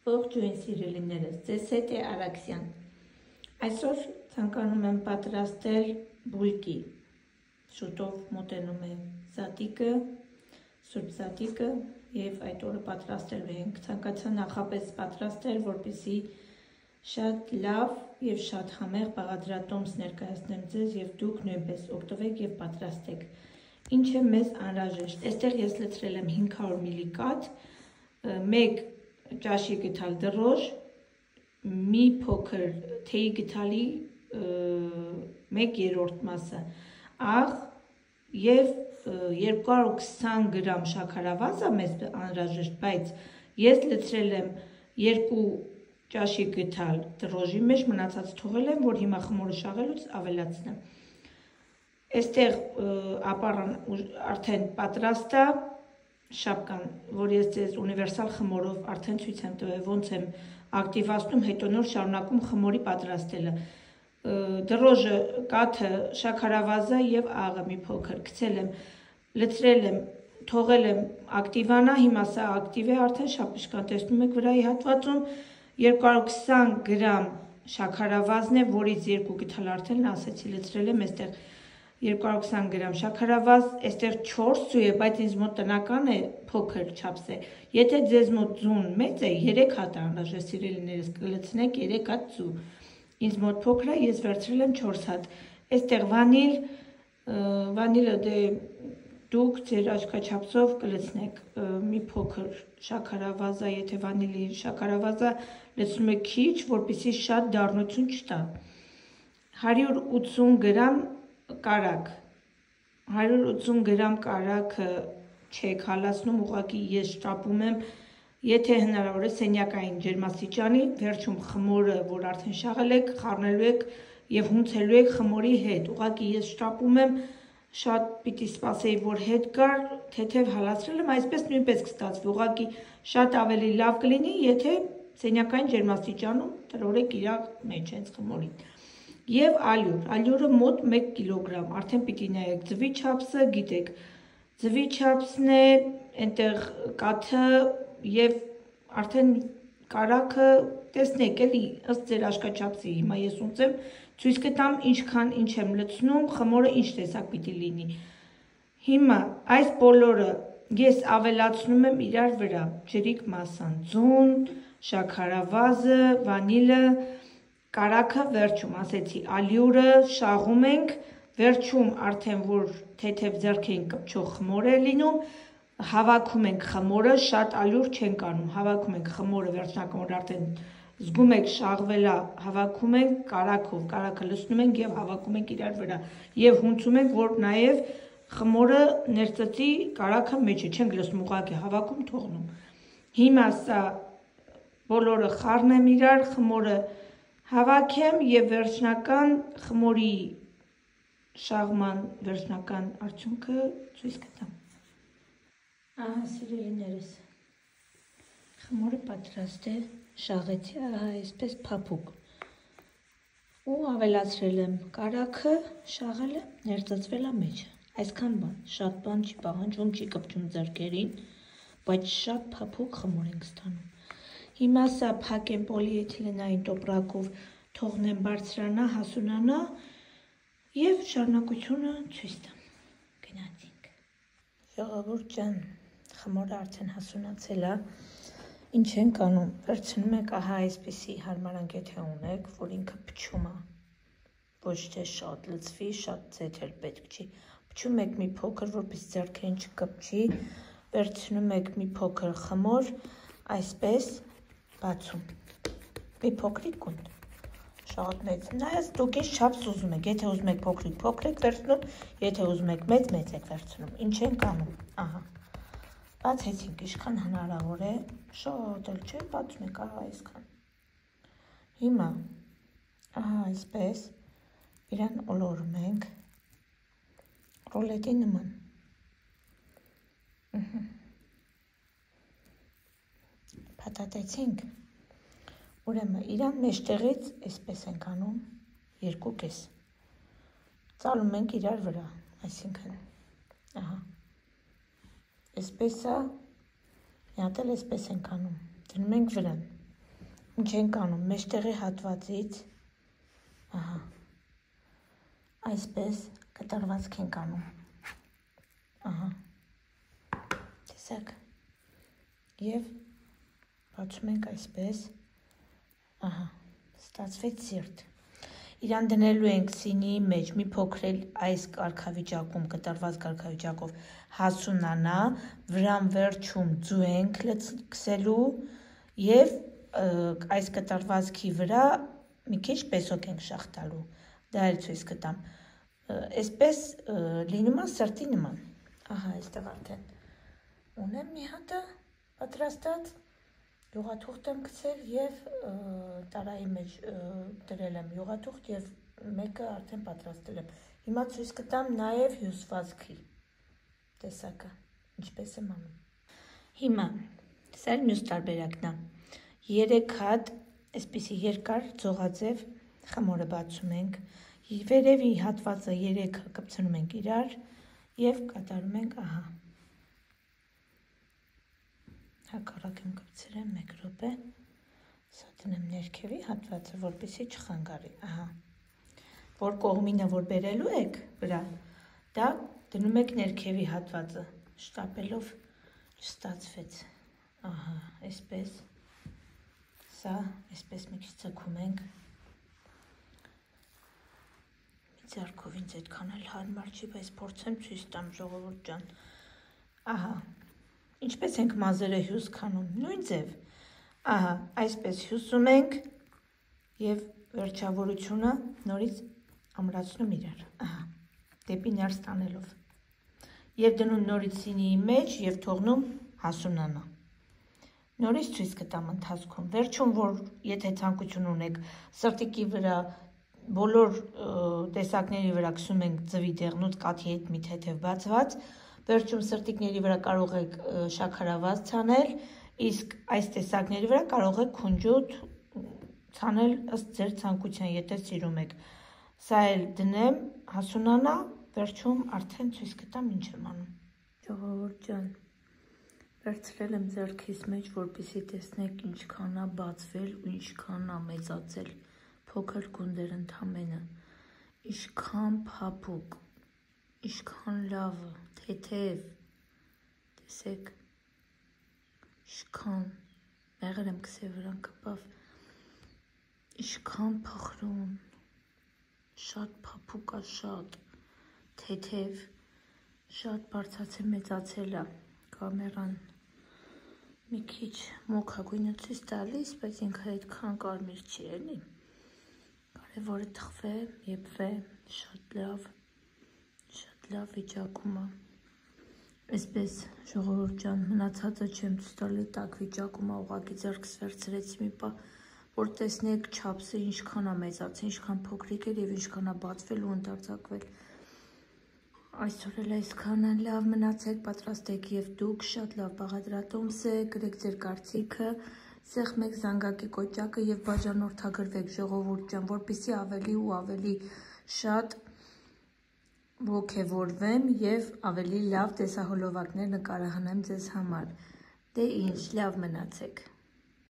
Ողջույն սիրելիներս, ձեզ հետ է Արաքսյան։ Այսօր ցանկանում եմ պատրաստել բուլկի։ Շուտով մոտենում է զատիկը, սուրբ զատիկը եւ այդ օրը պատրաստելու ենք։ Ցանկացա նախապես պատրաստել, որպեսզի շատ լավ եւ շատ համեղ բաղադրատոմս ներկայացնեմ ձեզ եւ դուք նույնպես օգտվեք եւ պատրաստեք։ Ինչ է մեզ անհրաժեշտ։ Այստեղ ես լցրել եմ 500 մլ կաթ, 1 ճաշի գթալ դրոշ, մի փոքր թեյի գթալի 1/3 մասը աղ եւ 220 գրամ շաքարավազը մեզ անհրաժեշտ, բայց ես լցրել եմ 2 ճաշի գթալ դրոշի մեջ, մնացած թողել եմ, որ հիմա խմորը շաղելուց ավելացնեմ։ Այստեղ ապարան արդեն պատրաստ է շապկան, որ ես ձեզ ունիվերսալ խմորով արդեն ցույց եմ տվել, ոնց եմ ակտիվացնում, հետո նոր շարունակում խմորի պատրաստելը։ Դրոշը, կաթը, շաքարավազը եւ աղը մի փոքր գցել եմ, լցրել եմ, թողել եմ ակտիվանա, հիմա սա ակտիվ է արդեն շապշկան, տեսնում եք վրայի հատվածում 220 գրամ շաքարավազն է, որից 2 գթալ արդեն ասեցի լցրել եմ, այստեղ 220 գրամ շաքարավազ, այստեղ 4 սու է, բայց ինձ մոտ տնական է, փոքր չափս է։ Եթե ձեզ մոտ ձուն մեծ է, 3 հատ անհրաժեշտ սիրելիներս կլցնեք 3 հատ ձու։ Ինձ մոտ փոքր է, ես վերցրել եմ 4 հատ։ Այստեղ վանիլը դե դուք ձեր աչքաչափսով կլցնեք մի փոքր շաքարավազը, եթե վանիլի շաքարավազը լցնում եք քիչ, որպեսզի շատ դառնություն չտա։ 180 գրամ կարակ, 180 գրամ կարակը չեք հալացնում, ուղղակի ես շտապում եմ, եթե հնարավոր է սենյակային ջերմաստիճանի, վերջում խմորը, որ արդեն շաղել եք, խառնելու եք եւ հունցելու եք խմորի հետ, ուղղակի ես շտապում եմ, շատ պիտի սպասեի, որ հետ գար, թեթև հալացրել եմ, այսպես նույնպես կստացվի, ուղղակի շատ ավելի լավ կլինի, եթե սենյակային ջերմաստիճանում տրորեք իր մեջ հենց խմորին։ Եվ ալյուրը մոտ 1 կիլոգրամ, արդեն պիտի նայեք ձվի չափսը, գիտեք, ձվի չափսն է, այնտեղ կաթը եւ արդեն կարակը, տեսնեք, էլի ըստ ձեր աշկաչափսի, հիմա ես ունցեմ, ցույց կտամ ինչքան ինչ եմ լցնում, խմորը ինչ տեսակ պիտի լինի։ Հիմա այս բոլորը ես ավելացնում եմ իրար վրա, ջրիկ մասան, ձուն, շաքարավազը, վանիլը, կարակը վերջում, ասեցի, ալյուրը շաղում ենք, վերջում արդեն որ թեթև ձեռքին կպչող խմոր է լինում, հավաքում ենք խմորը, շատ ալյուր չենք անում, հավաքում ենք խմորը վերջնական, որ արդեն զգում եք շաղվելա, հավաքում ենք կարակով, կարակը լցնում ենք եւ հավաքում ենք իրար վրա եւ հունցում ենք, որ նաեւ խմորը ներծծի կարակը մեջը, չենք լցնում, ուղղակի հավաքում թողնում։ Հիմա սա բոլորը խառնեմ իրար, խմորը հավաքեմ եւ վերջնական խմորի շաղման վերջնական արդյունքը ցույց կտամ։ Ահա սիրելիներս, խմորը պատրաստ է, շաղեցի, ահա այսպես փափուկ։ Ու ավելացրել եմ կարակը, շաղել եմ, ներծծվել է մեջը։ Այսքան բան, շատ բան չի պահանջում, չի կպչում ձեռքերին, բայց շատ փափուկ խմոր ենք ստանում։ Հիմա սա փակեմ պոլիէթիլենային տոպրակով, թողնեմ բարձրանա, հասունանա եւ շարունակությունը ցույց տամ։ Գնացինք։ Ժողովուրդ ջան, խմորը արդեն հասունացել է։ Ինչ ենք անում, վերցնում եք, ահա այսպիսի հարմարանգետ ունեք, որ ինքը փչում է։ Ոչ թե շատ լցվի, շատ ձեթել պետք չի։ Փչում եք մի փոքր, որպես ձեռքերին չկպչի, վերցնում եք մի փոքր խմոր, այսպես բացում։ Մի փոքրիկ կունդ, շատ մեծ, նայած դուք ինչ չափս ուզում եք, եթե ուզում եք փոքրիկ եք վերցնում, եթե ուզում եք մեծ եք վերցնում, ինչ ենք անում, ահա, բացեցինք, ինչքան հնարավոր է, շատ էլ չէ, բացում եք, ահա այսքան, հիմա, ահա այսպես, իրան ոլորում ենք, ռոլետի նման, փաթաթեցինք, ուրեմն իրան մեջտեղից այսպես ենք անում, 2 կես, ծալում ենք իրար վրա, այսինքն, ահա, այսպես է, մի հատ էլ այսպես ենք անում, դնում ենք վրան, Ինչ ենք անում, մեջտեղի հատվածից, ահա, այսպես կտրվածք ենք անում, ահա, տեսակ, և բացում ենք այսպես, ահա, ստացվեց սիրտ, իրան դնելու ենք սինիի մեջ, մի փոքրել այս կարգավիճակում, կտրված կարգավիճակով հասունանա, վրան վերջում ձու ենք քսելու և այս կտրվածքի վրա մի քիչ պեսոկ ենք շաղտալու, դա էլ ցույց կտամ, այսպես լինում է սրտի նման, ահա այստեղ արդեն ունեմ մի հատը պատրաստած, յուղաթուղթ եմ գցել և տարայի մեջ դրել եմ յուղաթուղթ և մեկը արդեն պատրաստել եմ, հիմա ցույց կտամ նաև հյուսվածքի տեսակը, ինչպես եմ անում, հիմա սա էլ մյուս տարբերակն է, 3 հատ այսպիսի երկար ձողաձև խմորը բացում ենք, վերևի հատվածը 3 կպցնում ենք իրար և կատարում ենք ահա, հակառակ եմ կպցրեմ 1 րոպե, սա դնեմ ներքևի հատվածը, որպեսզի չխանգարի, ահա, որ կողմինը որ բերելու եք վրա, դա դնում եք ներքևի հատվածը, շտապելով չստացվեց, ահա, այսպես, սա, այսպես մի քիչ ձգում ենք, մի ձեռքով ինձ այդքան էլ հարմար չի, բայց փորձեմ ցույց տամ ժողովուրդ ջան, ահա, ինչպես ենք մազերը հյուս քանում, նույն ձև, ահա, այսպես հյուսում ենք և վերջավորությունը նորից ամրացնում իրար, ահա, դեպի ներս տանելով և դնում նորից սինիի մեջ և թողնում հասունանա, նորից ցույց կտամ ընթացքում, վերջում որ եթե ցանկություն ունեք սրտիկի վրա, բոլոր տեսակների վրա քսում ենք ձվի դեղնուց կաթի հետ մի թեթև բացված, վերջում սրտիկների վրա կարող եք շաքարավազ ցանել, իսկ այս տեսակների վրա կարող եք քունջուտ ցանել ըստ ձեր ցանկության, եթե սիրում եք, սա էլ դնեմ, հասունանա, վերջում արդեն ցույց կտամ ինչ եմ անում, ժողովուրդ ջան, վերցրել եմ ձեռքիս մեջ, որպեսզի տեսնեք ինչքան է բացվել ու ինչքան է մեծացել, փոքր գունդեր ընդամենը, ինչքան փափուկ, ինչքան լավը, թեթև, տեսեք, ինչքան, մեղր եմ կսել վրան կպավ, ինչքան փխրուն, շատ փափուկ է, շատ թեթև, շատ բարձրացել մեծացել է, կամերան մի քիչ մոխագույնը ցույց տալիս, բայց ինքը այդքան կարմիր չի էլի, կարևորը թխվե, եփվե, շատ լավ վիճակում է, այսպես ժողովուրդ ջան, մնացածը չեմ ցույց տալի, տաք վիճակում է, ուղղակի ձեռքս վերցրեցի մի պահ, որ տեսնեք չափսը ինչքան է մեծացել, ինչքան փոքրիկ էր և ինչքան է բացվել ու ընդարձակվել, այսօր էլ այսքանը, լավ մնացեք, պատրաստեք և դուք, շատ լավ բաղադրատոմս է, գրեք ձեր կարծիքը, սեղմեք զանգակի կոճակը և բաժանորդագրվեք ժողովուրդ ջան, որպեսզի ավելի ու ավելի շատ ոգևորվեմ և ավելի լավ տեսահոլովակներ նկարահանեմ ձեզ համար, դե ինչ, լավ մնացեք։